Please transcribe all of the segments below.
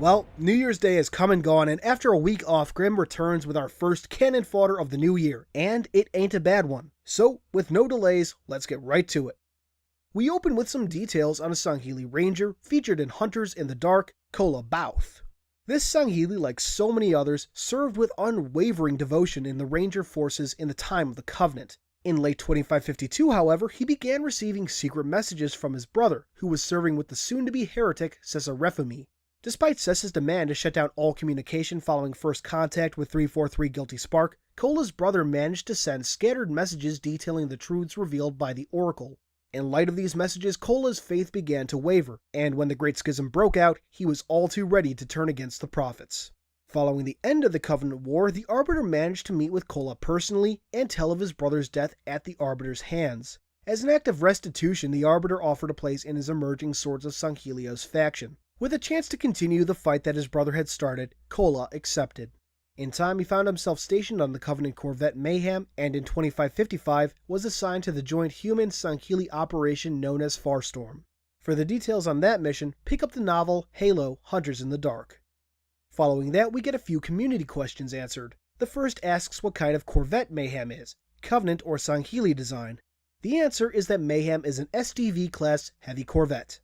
Well, New Year's Day has come and gone, and after a week off, Grim returns with our first Canon Fodder of the new year, and it ain't a bad one. So, with no delays, let's get right to it. We open with some details on a Sangheili Ranger featured in Hunters in the Dark, Kola Bouth. This Sangheili, like so many others, served with unwavering devotion in the Ranger forces in the time of the Covenant. In late 2552, however, he began receiving secret messages from his brother, who was serving with the soon-to-be heretic Cesarefumi. Despite Cessa's demand to shut down all communication following first contact with 343 Guilty Spark, Kola's brother managed to send scattered messages detailing the truths revealed by the Oracle. In light of these messages, Kola's faith began to waver, and when the Great Schism broke out, he was all too ready to turn against the prophets. Following the end of the Covenant War, the Arbiter managed to meet with Kola personally and tell of his brother's death at the Arbiter's hands. As an act of restitution, the Arbiter offered a place in his emerging Swords of Sangheilios faction. With a chance to continue the fight that his brother had started, Kola accepted. In time, he found himself stationed on the Covenant corvette Mayhem, and in 2555 was assigned to the joint human Sangheili operation known as Farstorm. For the details on that mission, pick up the novel Halo: Hunters in the Dark. Following that, we get a few community questions answered. The first asks what kind of corvette Mayhem is, Covenant or Sangheili design. The answer is that Mayhem is an SDV-class heavy corvette.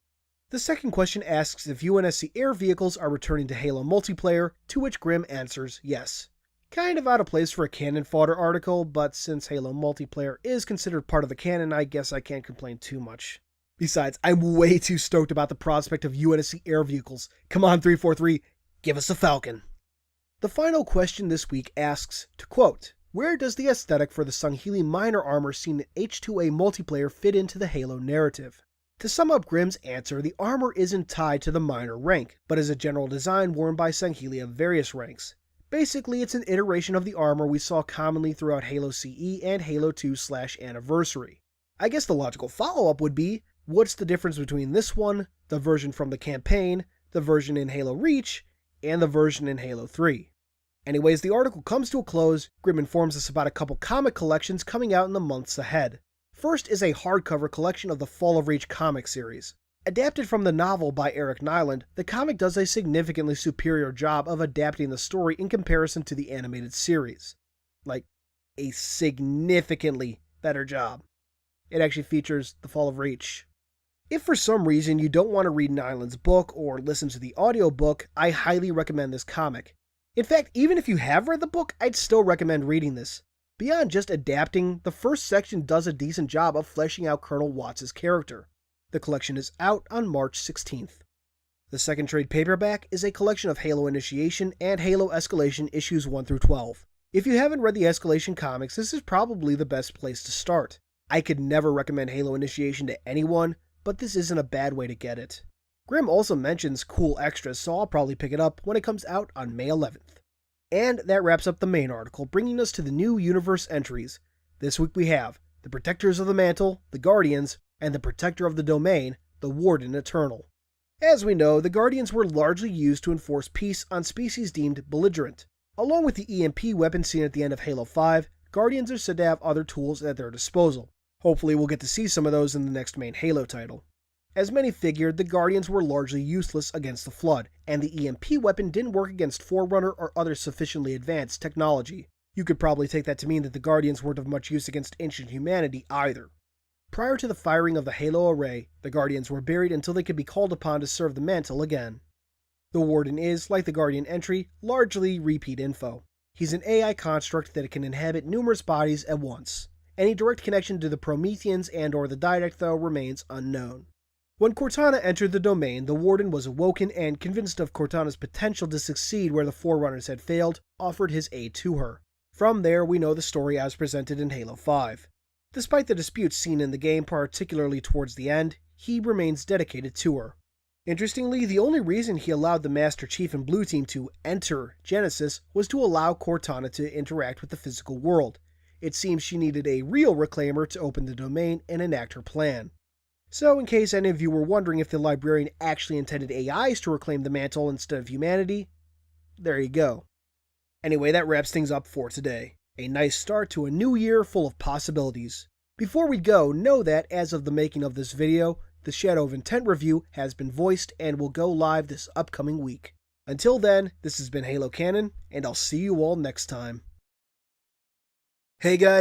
The second question asks if UNSC air vehicles are returning to Halo multiplayer, to which Grim answers yes. Kind of out of place for a Canon Fodder article, but since Halo multiplayer is considered part of the canon, I guess I can't complain too much. Besides, I'm way too stoked about the prospect of UNSC air vehicles. Come on 343, give us a Falcon. The final question this week asks, to quote, where does the aesthetic for the Sangheili minor armor seen in H2A multiplayer fit into the Halo narrative? To sum up Grim's answer, the armor isn't tied to the minor rank, but is a general design worn by Sangheili of various ranks. Basically, it's an iteration of the armor we saw commonly throughout Halo CE and Halo 2/Anniversary. I guess the logical follow-up would be, what's the difference between this one, the version from the campaign, the version in Halo Reach, and the version in Halo 3? Anyways, the article comes to a close. Grim informs us about a couple comic collections coming out in the months ahead. First is a hardcover collection of the Fall of Reach comic series. Adapted from the novel by Eric Nyland, the comic does a significantly superior job of adapting the story in comparison to the animated series. Like, a significantly better job. It actually features the Fall of Reach. If for some reason you don't want to read Nyland's book or listen to the audiobook, I highly recommend this comic. In fact, even if you have read the book, I'd still recommend reading this. Beyond just adapting, the first section does a decent job of fleshing out Colonel Watts' character. The collection is out on March 16th. The second trade paperback is a collection of Halo Initiation and Halo Escalation issues 1 through 12. If you haven't read the Escalation comics, this is probably the best place to start. I could never recommend Halo Initiation to anyone, but this isn't a bad way to get it. Grim also mentions cool extras, so I'll probably pick it up when it comes out on May 11th. And that wraps up the main article, bringing us to the new universe entries. This week we have the Protectors of the Mantle, the Guardians, and the Protector of the Domain, the Warden Eternal. As we know, the Guardians were largely used to enforce peace on species deemed belligerent. Along with the EMP weapon seen at the end of Halo 5, Guardians are said to have other tools at their disposal. Hopefully we'll get to see some of those in the next main Halo title. As many figured, the Guardians were largely useless against the Flood, and the EMP weapon didn't work against Forerunner or other sufficiently advanced technology. You could probably take that to mean that the Guardians weren't of much use against ancient humanity either. Prior to the firing of the Halo array, the Guardians were buried until they could be called upon to serve the mantle again. The Warden is, like the Guardian entry, largely repeat info. He's an AI construct that can inhabit numerous bodies at once. Any direct connection to the Prometheans and/or the Didact, though, remains unknown. When Cortana entered the domain, the Warden was awoken and, convinced of Cortana's potential to succeed where the Forerunners had failed, offered his aid to her. From there, we know the story as presented in Halo 5. Despite the disputes seen in the game, particularly towards the end, he remains dedicated to her. Interestingly, the only reason he allowed the Master Chief and Blue Team to enter Genesis was to allow Cortana to interact with the physical world. It seems she needed a real Reclaimer to open the domain and enact her plan. So, in case any of you were wondering if the Librarian actually intended AIs to reclaim the mantle instead of humanity, there you go. Anyway, that wraps things up for today. A nice start to a new year full of possibilities. Before we go, know that, as of the making of this video, the Shadow of Intent review has been voiced and will go live this upcoming week. Until then, this has been Halo Canon, and I'll see you all next time. Hey guys!